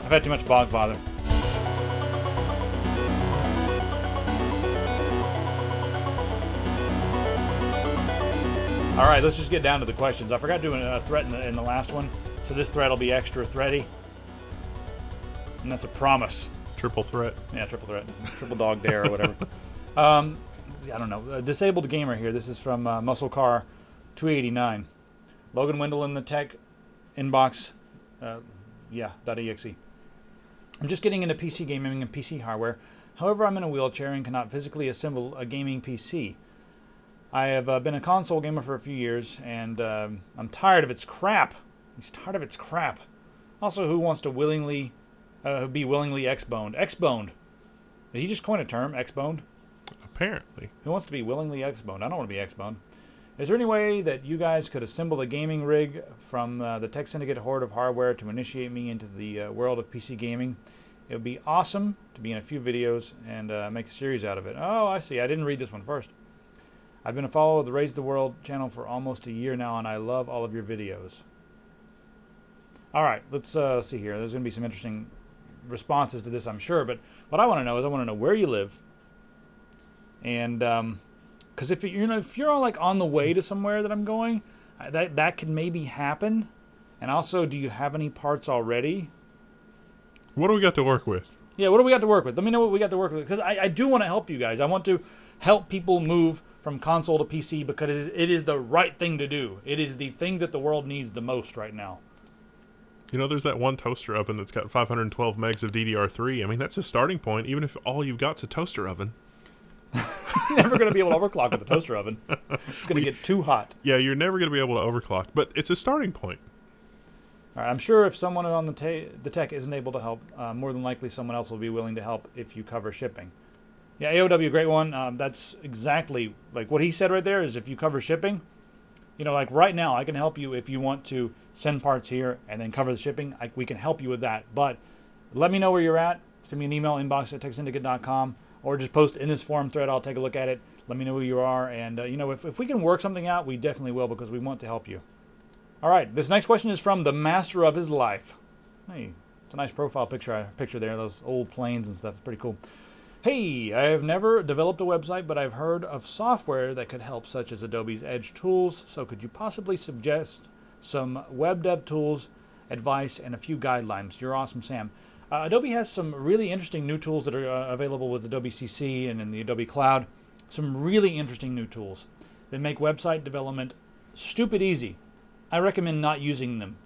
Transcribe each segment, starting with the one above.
I've had too much bog bother. All right, let's just get down to the questions. I forgot doing a threat in the last one, so this threat will be extra thready. And that's a promise. Triple threat. Yeah, triple threat. Triple dog dare or whatever. I don't know. A disabled gamer here. This is from Muscle Car 289. Logan Wendell in the tech inbox. .exe. I'm just getting into PC gaming and PC hardware. However, I'm in a wheelchair and cannot physically assemble a gaming PC. I have been a console gamer for a few years, and I'm tired of its crap. He's tired of its crap. Also, who wants to be willingly X-boned? X-boned. Did he just coin a term, X-boned? Apparently. Who wants to be willingly X-boned? I don't want to be X-boned. Is there any way that you guys could assemble a gaming rig from the Tech Syndicate horde of hardware to initiate me into the world of PC gaming? It would be awesome to be in a few videos and make a series out of it. Oh, I see. I didn't read this one first. I've been a follower of the Raise the World channel for almost a year now, and I love all of your videos. All right, let's see here. There's going to be some interesting responses to this, I'm sure. But what I want to know is I want to know where you live, and because if you're like on the way to somewhere that I'm going, that could maybe happen. And also, do you have any parts already? What do we got to work with? Yeah, what do we got to work with? Let me know what we got to work with, because I do want to help you guys. I want to help people move from console to PC because it is the right thing to do. It is the thing that the world needs the most right now. You know, there's that one toaster oven that's got 512 megs of DDR3. I mean, that's a starting point, even if all you've got's a toaster oven. You're never going to be able to overclock with a toaster oven. It's going to get too hot. Yeah, you're never going to be able to overclock, but it's a starting point. All right, I'm sure if someone on the tech isn't able to help, more than likely someone else will be willing to help if you cover shipping. Yeah, AOW, great one. That's exactly like what he said right there is if you cover shipping, like right now I can help you if you want to send parts here and then cover the shipping. We can help you with that. But let me know where you're at. Send me an email, inbox@techsyndicate.com, or just post in this forum thread. I'll take a look at it. Let me know who you are. And, if we can work something out, we definitely will because we want to help you. All right, this next question is from the master of his life. Hey, it's a nice profile picture there, those old planes and stuff. It's pretty cool. Hey, I have never developed a website, but I've heard of software that could help, such as Adobe's Edge tools. So could you possibly suggest some web dev tools, advice, and a few guidelines? You're awesome, Sam. Adobe has some really interesting new tools that are available with Adobe CC and in the Adobe Cloud. Some really interesting new tools that make website development stupid easy. I recommend not using them.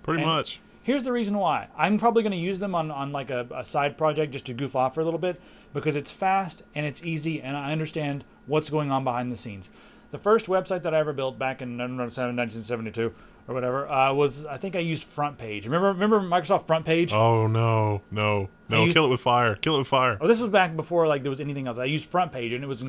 Pretty much. Here's the reason why. I'm probably going to use them on like a side project just to goof off for a little bit because it's fast and it's easy and I understand what's going on behind the scenes. The first website that I ever built back in 1972 or whatever was, I think I used Front Page. Remember Microsoft Front Page? Oh, no. Kill it with fire. Kill it with fire. Oh, this was back before like there was anything else. I used Front Page and it was...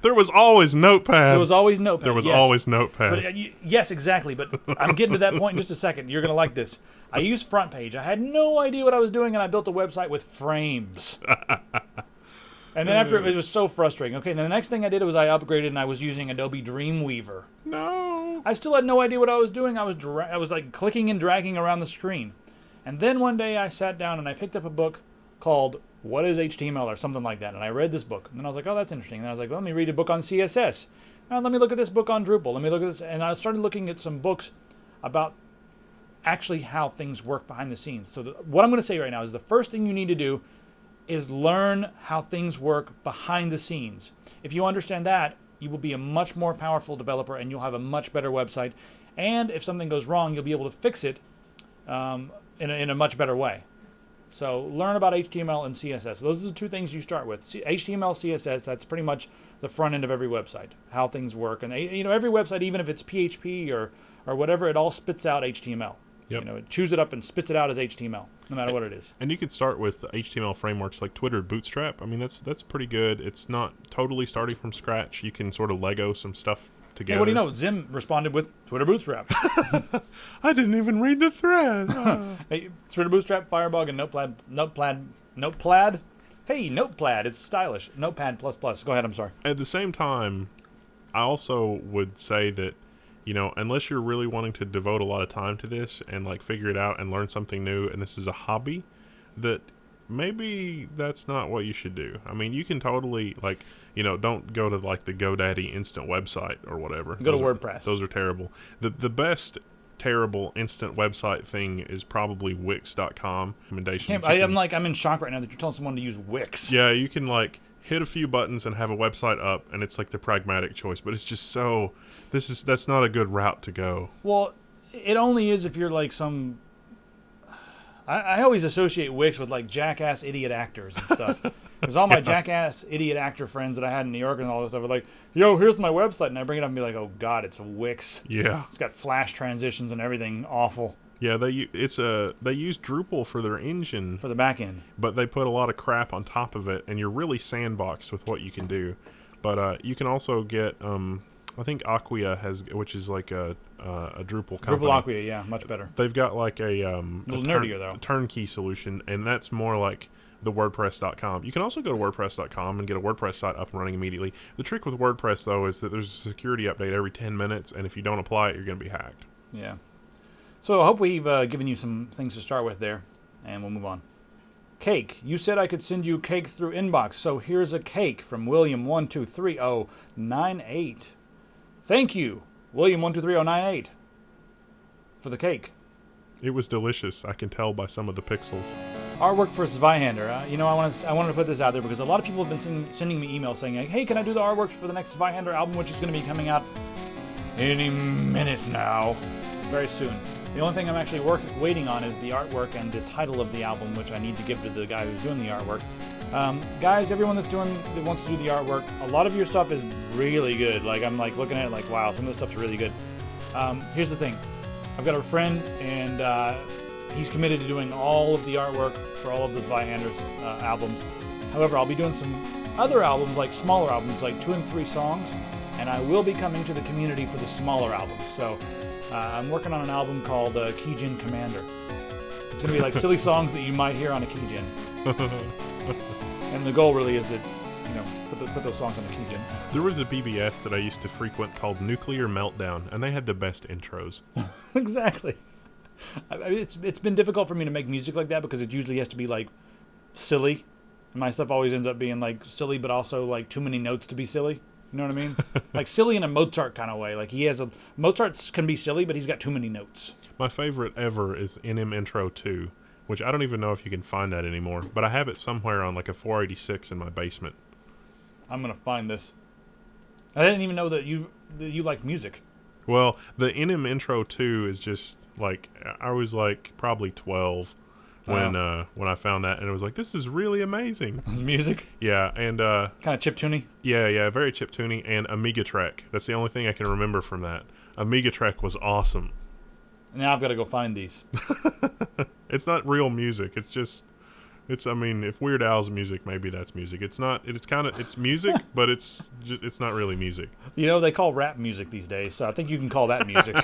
There was always Notepad. There was always Notepad. There was always Notepad. But, yes, exactly. But I'm getting to that point in just a second. You're going to like this. I used Front Page. I had no idea what I was doing, and I built a website with frames. And then after it was so frustrating. Okay, then the next thing I did was I upgraded, and I was using Adobe Dreamweaver. No. I still had no idea what I was doing. I was like clicking and dragging around the screen. And then one day I sat down and I picked up a book called What is HTML or something like that. And I read this book. And then I was like, oh, that's interesting. And I was like, well, let me read a book on CSS. Let me look at this book on Drupal. Let me look at this. And I started looking at some books about actually how things work behind the scenes. So what I'm going to say right now is the first thing you need to do is learn how things work behind the scenes. If you understand that, you will be a much more powerful developer and you'll have a much better website. And if something goes wrong, you'll be able to fix it in a much better way. So learn about HTML and CSS. Those are the two things you start with. HTML, CSS, that's pretty much the front end of every website, how things work. And every website, even if it's PHP or whatever, it all spits out HTML. Yep. It chews it up and spits it out as HTML, no matter what it is. And you could start with HTML frameworks like Twitter Bootstrap. I mean, that's pretty good. It's not totally starting from scratch. You can sort of Lego some stuff together. Hey, what do you know? Zim responded with Twitter Bootstrap. I didn't even read the thread. Hey, Twitter Bootstrap, Firebug, and Notepad. Hey, Notepad. It's stylish. Notepad++. Go ahead. I'm sorry. At the same time, I also would say that you know, unless you're really wanting to devote a lot of time to this and like figure it out and learn something new, and this is a hobby, that maybe that's not what you should do. I mean, you can totally like, you know, don't go to like the GoDaddy instant website or whatever. Go to WordPress. Those are terrible. The best terrible instant website thing is probably Wix.com. I'm in shock right now that you're telling someone to use Wix. Yeah, you can like hit a few buttons and have a website up, and it's like the pragmatic choice, but it's just so that's not a good route to go. Well, it only is if you're like some I always associate Wix with like jackass idiot actors and stuff. Because all my jackass idiot actor friends that I had in New York and all this stuff were like, yo, here's my website, and I bring it up and be like, oh god, it's a Wix. Yeah. It's got flash transitions and everything awful. Yeah, they use Drupal for their engine. For the back end. But they put a lot of crap on top of it, and you're really sandboxed with what you can do. But you can also get, I think Acquia has, which is like a Drupal company. Drupal Acquia, yeah, much better. They've got like a little nerdier though. Turnkey solution, and that's more like the WordPress.com. You can also go to WordPress.com and get a WordPress site up and running immediately. The trick with WordPress though is that there's a security update every 10 minutes, and if you don't apply it, you're going to be hacked. Yeah. So I hope we've given you some things to start with there, and we'll move on. Cake. You said I could send you cake through inbox, so here's a cake from William123098. Thank you, William123098, for the cake. It was delicious. I can tell by some of the pixels. Artwork for Zweihander. I wanted to put this out there because a lot of people have been sending me emails saying, like, hey, can I do the artwork for the next Zweihander album, which is going to be coming out any minute now, very soon. The only thing I'm actually waiting on is the artwork and the title of the album, which I need to give to the guy who's doing the artwork. Guys, everyone that wants to do the artwork, a lot of your stuff is really good. Like, I'm like looking at it like, wow, some of the stuff's really good. Here's the thing. I've got a friend, and he's committed to doing all of the artwork for all of the Zweihander's albums. However, I'll be doing some other albums, like smaller albums, like 2 and 3 songs, and I will be coming to the community for the smaller albums. So I'm working on an album called Keygen Commander. It's going to be like silly songs that you might hear on a Keygen. And the goal really is that, you know, put those songs on the Keygen. There was a BBS that I used to frequent called Nuclear Meltdown, and they had the best intros. Exactly. It's been difficult for me to make music like that because it usually has to be like silly. My stuff always ends up being like silly, but also like too many notes to be silly. You know what I mean? Like silly in a Mozart kind of way. Like Mozart can be silly, but he's got too many notes. My favorite ever is NM Intro 2, which I don't even know if you can find that anymore, but I have it somewhere on like a 486 in my basement. I'm gonna find this. I didn't even know that you like music. Well, the NM Intro 2 is just like, I was like probably 12 when I found that, and it was like, this is really amazing. Music? Yeah, and kind of chiptune-y? Yeah, very chiptune-y, and Amiga Trek. That's the only thing I can remember from that. Amiga Trek was awesome. Now I've got to go find these. It's not real music. I mean, if Weird Al's music, maybe that's music. It's not. It's music, but it's not really music. You know, they call rap music these days, so I think you can call that music.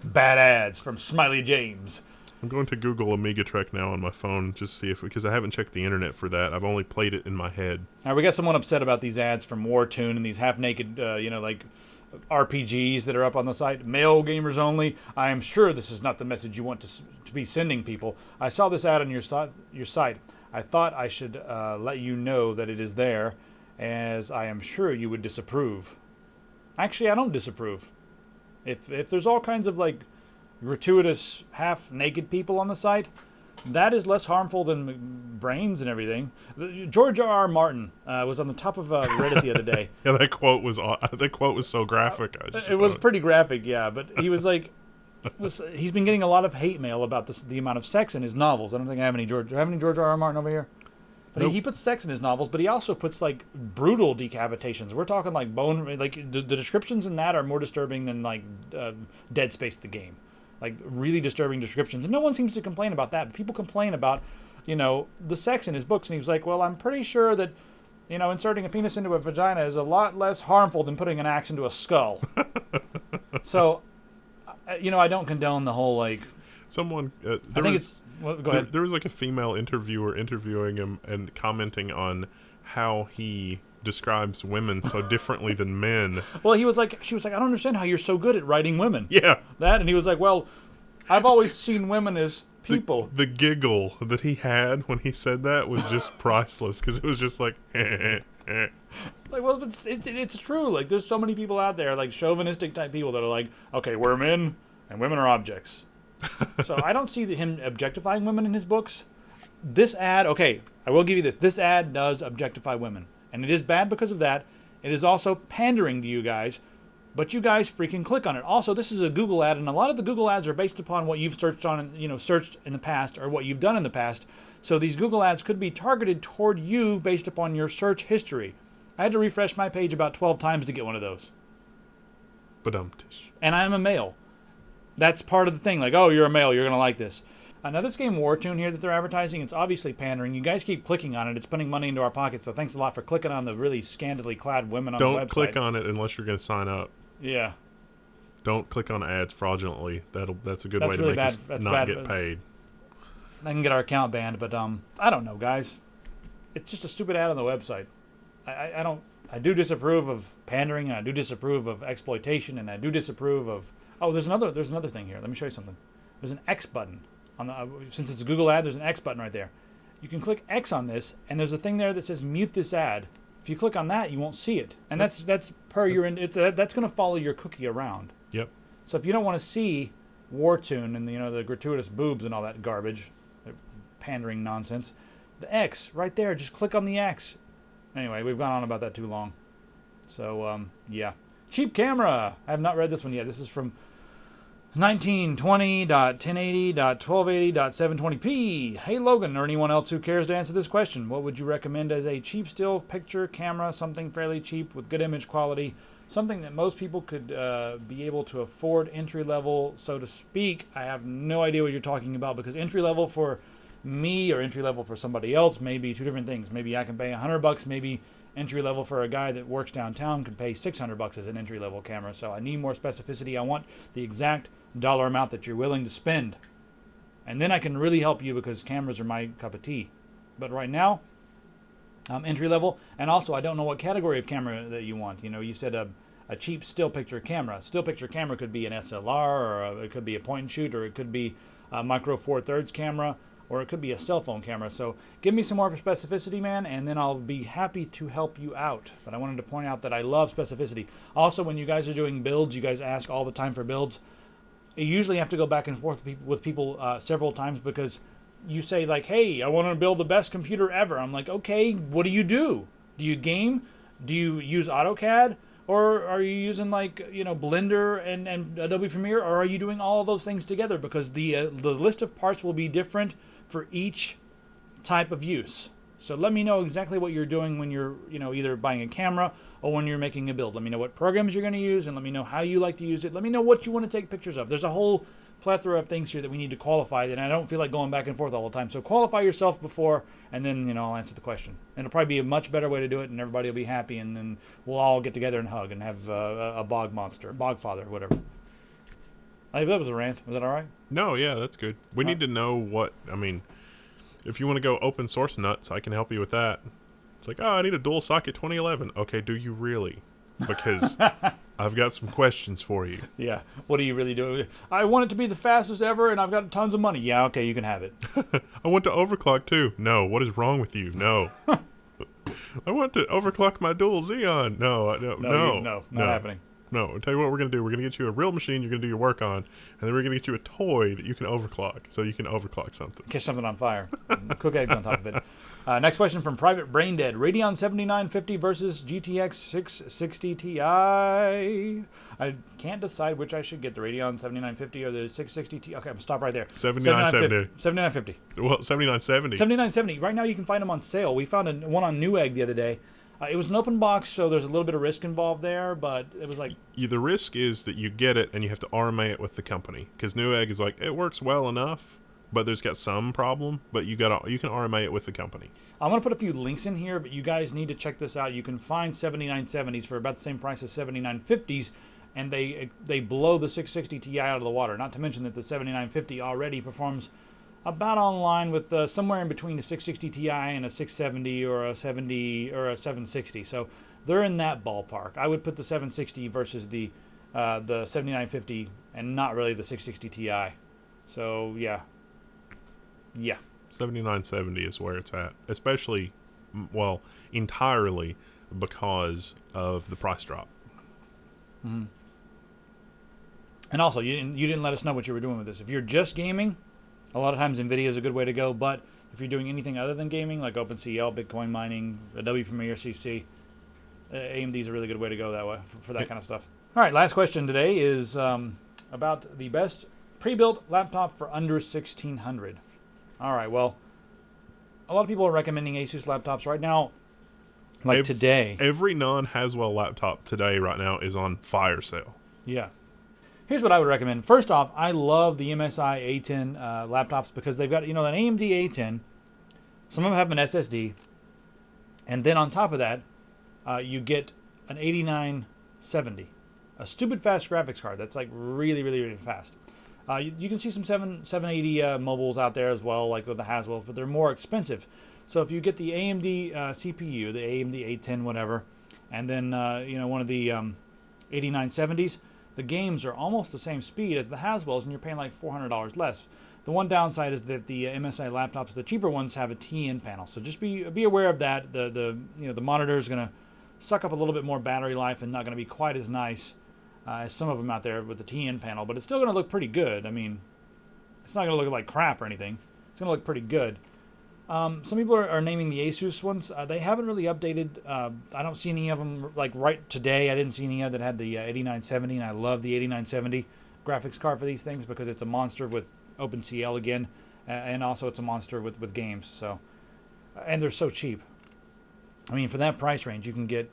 Bad ads from Smiley James. I'm going to Google Amiga Trek now on my phone, just see because I haven't checked the internet for that. I've only played it in my head. All right, we got someone upset about these ads from Wartune and these half-naked, like RPGs that are up on the site. Male gamers only. I am sure this is not the message you want to be sending people. I saw this ad on your site. I thought I should let you know that it is there, as I am sure you would disapprove. Actually, I don't disapprove. If there's all kinds of like gratuitous half-naked people on the site, that is less harmful than brains and everything. George R.R. Martin was on the top of Reddit the other day. Yeah, that quote was so graphic. It was pretty graphic, yeah. But he was like, he's been getting a lot of hate mail about the amount of sex in his novels. I don't think I have any George R.R. Martin over here. But nope. He puts sex in his novels, but he also puts like brutal decapitations. We're talking like bone, like the descriptions in that are more disturbing than like Dead Space the game. Like really disturbing descriptions. And no one seems to complain about that. But people complain about, the sex in his books. And he was like, well, I'm pretty sure that, inserting a penis into a vagina is a lot less harmful than putting an axe into a skull. So, I don't condone the whole like. Someone. Well, go ahead. There was like a female interviewer interviewing him and commenting on how he describes women so differently than men. Well, she was like, I don't understand how you're so good at writing women. Yeah. And he was like, well, I've always seen women as people. The giggle that he had when he said that was just priceless, because it was just like, Like, well, it's true. Like, there's so many people out there, like chauvinistic type people that are like, okay, we're men and women are objects. So I don't see him objectifying women in his books. This ad, okay, I will give you this. This ad does objectify women, and it is bad because of that. It is also pandering to you guys, but you guys freaking click on it. Also, this is a Google ad, and a lot of the Google ads are based upon what you've searched on, searched in the past, or what you've done in the past. So these Google ads could be targeted toward you based upon your search history. I had to refresh my page about 12 times to get one of those. Badumtish. And I'm a male. That's part of the thing. Like, oh, you're a male, you're going to like this. Now, this game Wartune here that they're advertising, it's obviously pandering. You guys keep clicking on it. It's putting money into our pockets, so thanks a lot for clicking on the really scantily clad women on the website. Don't click on it unless you're going to sign up. Yeah. Don't click on ads fraudulently. That's a good way to really make us not get paid. I can get our account banned, but I don't know, guys. It's just a stupid ad on the website. I do disapprove of pandering, and I do disapprove of exploitation, and I do disapprove of... Oh, there's another thing here. Let me show you something. There's an X button. Since it's a Google ad, there's an X button right there. You can click X on this, and there's a thing there that says mute this ad. If you click on that, you won't see it. And that's per your... that's going to follow your cookie around. Yep. So if you don't want to see Wartune and the gratuitous boobs and all that garbage, pandering nonsense, the X right there, just click on the X. Anyway, we've gone on about that too long. So, yeah. Cheap camera. I have not read this one yet. This is from 1920.1080.1280.720p. Hey, Logan, or anyone else who cares to answer this question. What would you recommend as a cheap still picture camera? Something fairly cheap with good image quality. Something that most people could be able to afford, entry level, so to speak. I have no idea what you're talking about, because entry level for me or entry level for somebody else may be two different things. Maybe I can pay $100. Maybe entry level for a guy that works downtown could pay $600 as an entry level camera. So I need more specificity. I want the exact dollar amount that you're willing to spend, and then I can really help you, because cameras are my cup of tea. But right now, entry level, and also I don't know what category of camera that you want. You said a cheap still picture camera. Still picture camera could be an SLR, or it could be a point and shoot, or it could be a micro four thirds camera, or it could be a cell phone camera. So give me some more specificity, man, and then I'll be happy to help you out. But I wanted to point out that I love specificity. Also, when you guys are doing builds, you guys ask all the time for builds. You usually have to go back and forth with people several times, because you say, like, hey, I want to build the best computer ever. I'm like, okay, what do you do? Do you game? Do you use AutoCAD? Or are you using, like, Blender and Adobe Premiere? Or are you doing all of those things together? Because the list of parts will be different for each type of use. So let me know exactly what you're doing when you're, either buying a camera or when you're making a build. Let me know what programs you're going to use, and let me know how you like to use it. Let me know what you want to take pictures of. There's a whole plethora of things here that we need to qualify, and I don't feel like going back and forth all the time. So qualify yourself before, and then, I'll answer the question. And it'll probably be a much better way to do it, and everybody will be happy, and then we'll all get together and hug and have a bog monster, bog father, whatever. I think that was a rant. Was that all right? No, yeah, that's good. We need to know if you want to go open source nuts, I can help you with that. It's like, I need a dual socket 2011. Okay, do you really? Because I've got some questions for you. Yeah, what do you really do? I want it to be the fastest ever, and I've got tons of money. Yeah, okay, you can have it. I want to overclock too. No, what is wrong with you? No. I want to overclock my dual Xeon. No, not happening. No, I'll tell you what we're going to do. We're going to get you a real machine you're going to do your work on, and then we're going to get you a toy that you can overclock, so you can overclock something. Catch something on fire. Cook eggs on top of it. Next question from Private Braindead. Radeon 7950 versus GTX 660 Ti. I can't decide which I should get, the Radeon 7950 or the 660 Ti. Okay, I'm stop right there. 7970. 7950. Well, 7970. 7970. Right now you can find them on sale. We found one on Newegg the other day. It was an open box, so there's a little bit of risk involved there, but it was like... The risk is that you get it and you have to RMA it with the company. Because Newegg is like, it works well enough, but there's got some problem, but you can RMA it with the company. I'm going to put a few links in here, but you guys need to check this out. You can find 7970s for about the same price as 7950s, and they blow the 660 Ti out of the water. Not to mention that the 7950 already performs about online with somewhere in between a 660 Ti and a 670 or a 70 or a 760. So they're in that ballpark. I would put the 760 versus the 7950 and not really the 660 Ti. So yeah. 7970 is where it's at, especially, well, entirely because of the price drop. Mm-hmm. And also, you didn't let us know what you were doing with this. If you're just gaming, a lot of times NVIDIA is a good way to go. But if you're doing anything other than gaming, like OpenCL, Bitcoin mining, Adobe Premiere CC, AMD is a really good way to go that way for that kind of stuff. All right, last question today is about the best pre-built laptop for under $1,600. All right, well, a lot of people are recommending Asus laptops right now. Like today. Every non-Haswell laptop today right now is on fire sale. Yeah. Here's what I would recommend. First off, I love the MSI A10 laptops because they've got, an AMD A10. Some of them have an SSD. And then on top of that, you get an 8970. A stupid fast graphics card that's like really, really, really fast. You can see some 780 mobiles out there as well, like with the Haswell, but they're more expensive. So if you get the AMD CPU, the AMD A10 whatever, and then one of the 8970s, the games are almost the same speed as the Haswells, and you're paying like $400 less. The one downside is that the MSI laptops, the cheaper ones, have a TN panel. So just be aware of that. The monitor is going to suck up a little bit more battery life and not going to be quite as nice as some of them out there with the TN panel, but it's still going to look pretty good. I mean, it's not going to look like crap or anything. It's going to look pretty good. Some people are naming the Asus ones. They haven't really updated. I don't see any of them, like right today. I didn't see any that had the 8970, and I love the 8970 graphics card for these things because it's a monster with OpenCL again, and also it's a monster with games. So, and they're so cheap. I mean, for that price range, you can get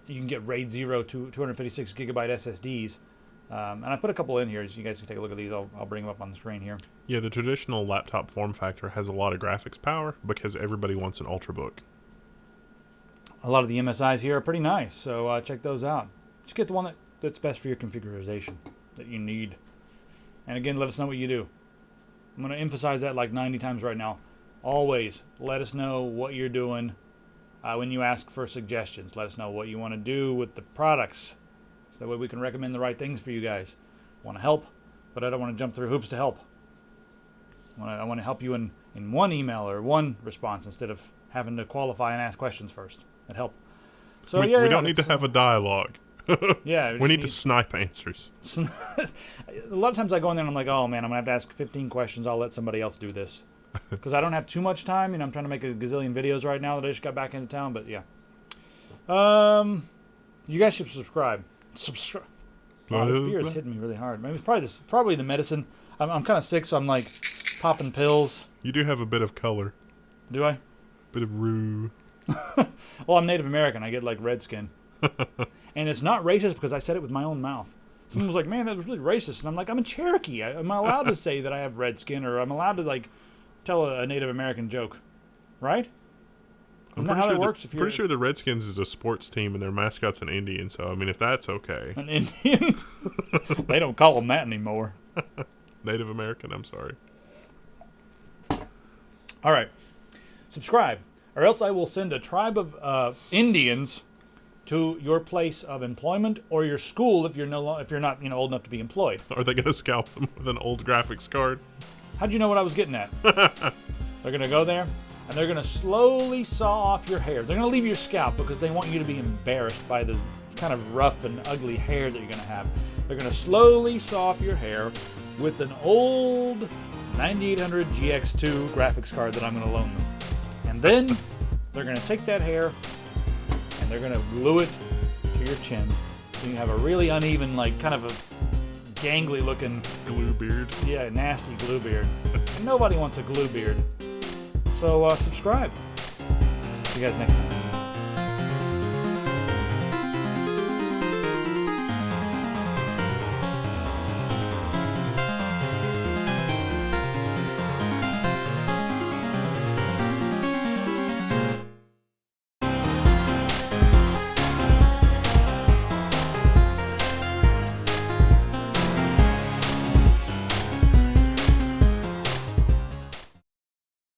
RAID 0 to 256 gigabyte SSDs. And I put a couple in here, so you guys can take a look at these. I'll bring them up on the screen here. Yeah, the traditional laptop form factor has a lot of graphics power because everybody wants an Ultrabook. A lot of the MSIs here are pretty nice, so check those out. Just get the one that's best for your configuration that you need. And again, let us know what you do. I'm going to emphasize that like 90 times right now. Always let us know what you're doing when you ask for suggestions. Let us know what you want to do with the products. That way we can recommend the right things for you guys. I want to help, but I don't want to jump through hoops to help. I want to help you in one email or one response instead of having to qualify and ask questions first. That'd help. So we don't need to have a dialogue. Yeah, we need to snipe answers. A lot of times I go in there and I'm like, oh man, I'm going to have to ask 15 questions. I'll let somebody else do this. Because I don't have too much time. I'm trying to make a gazillion videos right now that I just got back into town, but yeah. You guys should subscribe. Subscribe. Oh, this beer is hitting me really hard. Maybe it's probably the medicine. I'm kind of sick, so I'm like popping pills. You do have a bit of color. Do I? Bit of roux. Well, I'm Native American. I get like red skin. And it's not racist because I said it with my own mouth. Someone was like, man, that was really racist. And I'm like, I'm a Cherokee. Am I allowed to say that I have red skin, or I'm allowed to like tell a Native American joke? Right? I'm pretty sure the Redskins is a sports team and their mascot's an Indian, so I mean, if that's okay. An Indian? They don't call them that anymore. Native American, I'm sorry. All right. Subscribe, or else I will send a tribe of Indians to your place of employment or your school if you're not old enough to be employed. Are they going to scalp them with an old graphics card? How'd you know what I was getting at? They're going to go there, and they're going to slowly saw off your hair. They're going to leave your scalp because they want you to be embarrassed by the kind of rough and ugly hair that you're going to have. They're going to slowly saw off your hair with an old 9800 GX2 graphics card that I'm going to loan them. And then they're going to take that hair and they're going to glue it to your chin. So you have a really uneven, like kind of a gangly looking glue beard. Yeah, nasty glue beard. And nobody wants a glue beard. So subscribe. See you guys next time.